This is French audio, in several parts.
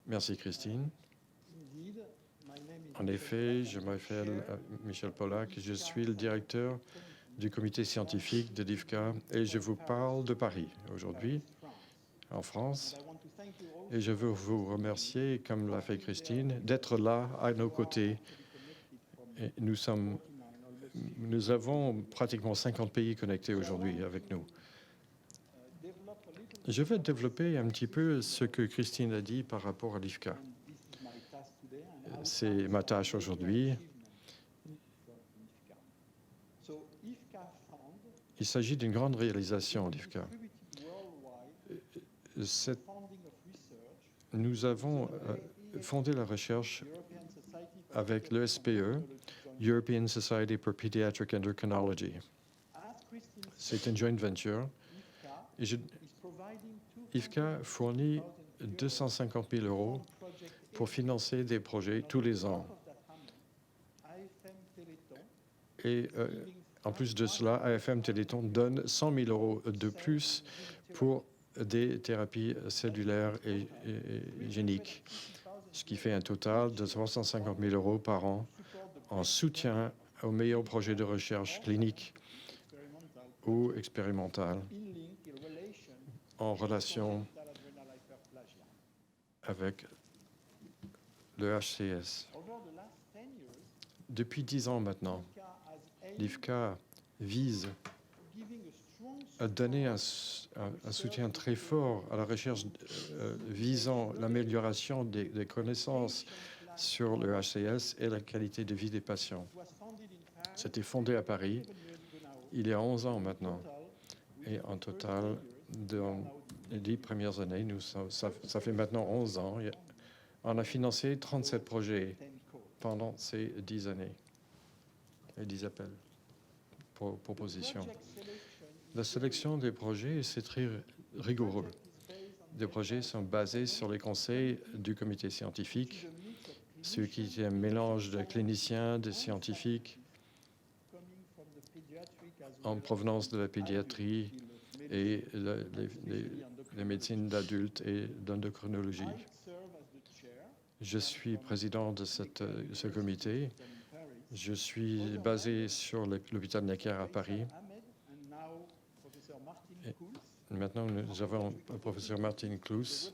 Merci, Christine. En effet, je m'appelle Michel Pollack, je suis le directeur du comité scientifique de l'IFCA et je vous parle de Paris aujourd'hui, en France. Et je veux vous remercier, comme l'a fait Christine, d'être là à nos côtés. Et nous avons pratiquement 50 pays connectés aujourd'hui avec nous. Je vais développer un petit peu ce que Christine a dit par rapport à l'IFCA. C'est ma tâche aujourd'hui. Il s'agit d'une grande réalisation, l'IFCA. Nous avons fondé la recherche avec l'ESPE, European Society for Pediatric Endocrinology. C'est une joint venture. Et IFCA fournit 250 000 € pour financer des projets tous les ans. Et en plus de cela, AFM Téléthon donne 100 000 € de plus pour des thérapies cellulaires et géniques, ce qui fait un total de 350 000 € par an en soutien aux meilleurs projets de recherche clinique ou expérimentale en relation avec le HCS. Depuis 10 ans maintenant, l'IFCA vise à donner un soutien très fort à la recherche visant l'amélioration des connaissances sur le HCS et la qualité de vie des patients. C'était fondé à Paris il y a 11 ans maintenant. Et en total, dans les 10 premières années, ça fait maintenant 11 ans, on a financé 37 projets pendant ces 10 années et 10 appels pour propositions. La sélection des projets, c'est très rigoureux. Les projets sont basés sur les conseils du comité scientifique, ce qui est un mélange de cliniciens, de scientifiques en provenance de la pédiatrie et les médecines d'adultes et d'endocrinologie. Je suis président de ce comité. Je suis basé sur l'hôpital Necker à Paris. Et maintenant, nous avons le professeur Martin Kloos,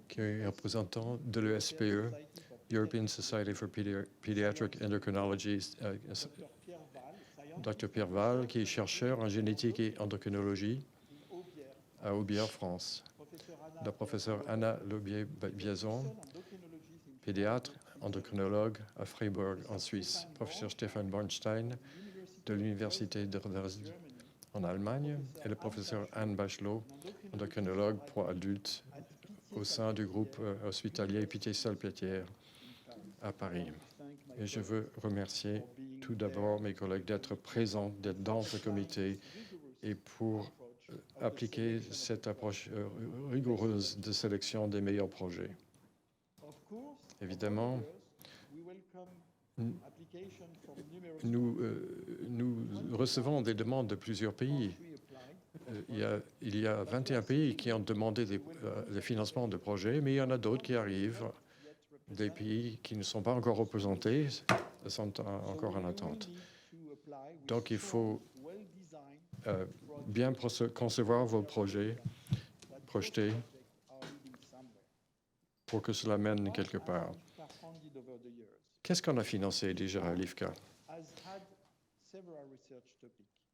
qui est représentant de l'ESPE, European Society for Pediatric Endocrinology, Dr Pierre Val, qui est chercheur en génétique et endocrinologie à Aubière, France. La professeure Anna Lobier-Biazon, pédiatre, endocrinologue à Freiburg, en Suisse. Professeur Stefan Bornstein, de l'Université de Dresde, en Allemagne, et le professeur Anne Bachelot, endocrinologue pour adultes au sein du groupe hospitalier Pitié-Salpêtrière à Paris. Et je veux remercier tout d'abord mes collègues d'être présents, d'être dans ce comité et pour appliquer cette approche rigoureuse de sélection des meilleurs projets. Évidemment, nous recevons des demandes de plusieurs pays. Il y a 21 pays qui ont demandé des financements de projets, mais il y en a d'autres qui arrivent, des pays qui ne sont pas encore représentés, sont encore en attente. Donc, il faut bien concevoir vos projets, projetés, pour que cela mène quelque part. Qu'est-ce qu'on a financé déjà à l'IFCA?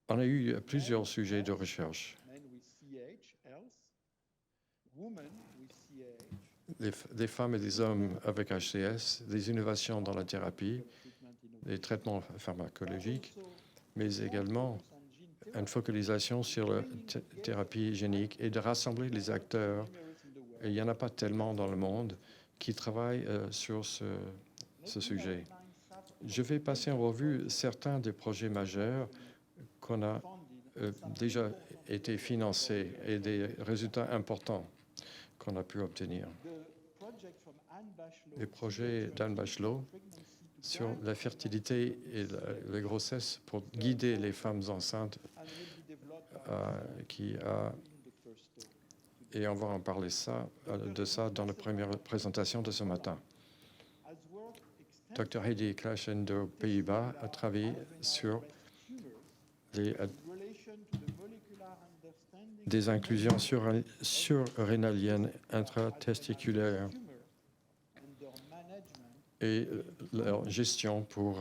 On a eu plusieurs sujets de recherche. Des femmes et des hommes avec HCS, des innovations dans la thérapie, des traitements pharmacologiques, mais également une focalisation sur la thérapie génique et de rassembler les acteurs. Et il n'y en a pas tellement dans le monde qui travaillent sur ce sujet. Je vais passer en revue certains des projets majeurs qu'on a déjà été financés et des résultats importants qu'on a pu obtenir. Les projets d'Anne Bachelot sur la fertilité et la grossesse pour guider les femmes enceintes qui a Et on va en parler de ça dans la première présentation de ce matin. Dr. Heidi Klassen aux Pays-Bas a travaillé sur des inclusions surrénaliennes intratesticulaires et leur gestion pour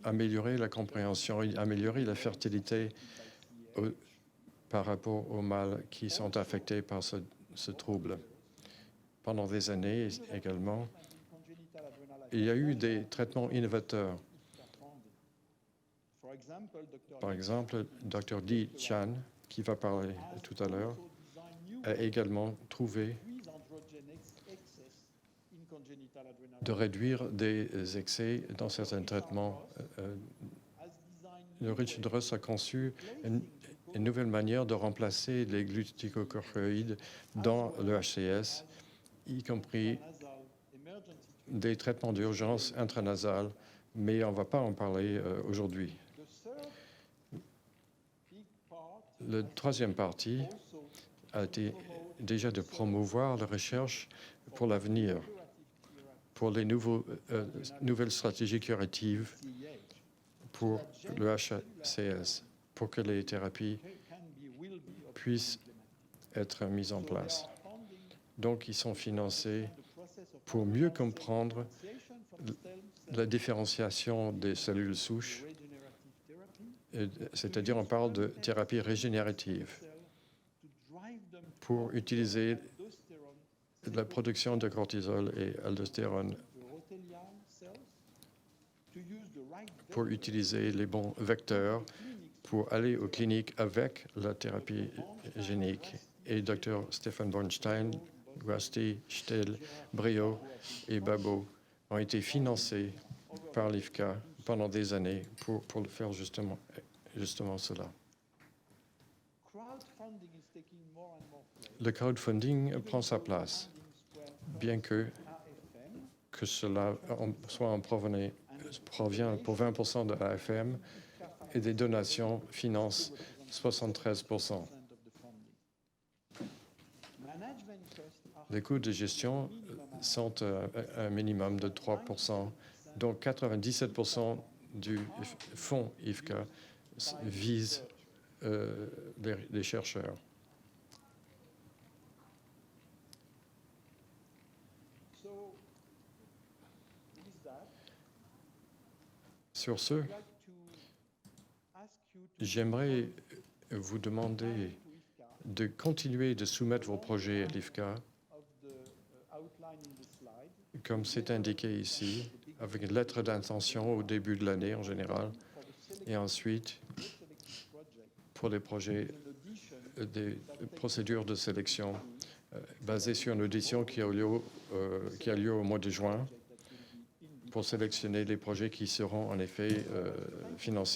améliorer la compréhension et améliorer la fertilité par rapport aux mâles qui sont affectés par ce trouble. Pendant des années également, il y a eu des traitements innovateurs. Par exemple, Dr. Di Chan, qui va parler tout à l'heure, a également trouvé de réduire des excès dans certains traitements. Le Richard Ross a conçu une nouvelle manière de remplacer les glucocorticoïdes dans le HCS, y compris des traitements d'urgence intranasale, mais on ne va pas en parler aujourd'hui. La troisième partie a été déjà de promouvoir la recherche pour l'avenir, pour les nouvelles stratégies curatives pour le HCS, pour que les thérapies puissent être mises en place. Donc, ils sont financés pour mieux comprendre la différenciation des cellules souches, c'est-à-dire on parle de thérapie régénérative, pour utiliser la production de cortisol et aldostérone, pour utiliser les bons vecteurs, pour aller aux cliniques avec la thérapie génique. Et Dr. Stefan Bornstein, Rusty, Still, Brio et Babo ont été financés par l'IFCA pendant des années pour faire justement cela. Le crowdfunding prend sa place, bien que cela soit provient pour 20% de l'AFM et des donations financent 73%. Les coûts de gestion sont un minimum de 3%, donc 97% du fonds IFCA vise les chercheurs. Sur ce, j'aimerais vous demander de continuer de soumettre vos projets à l'IFCA, comme c'est indiqué ici, avec une lettre d'intention au début de l'année en général, et ensuite, pour les projets, des procédures de sélection basées sur une audition qui a lieu au mois de juin, pour sélectionner les projets qui seront en effet financés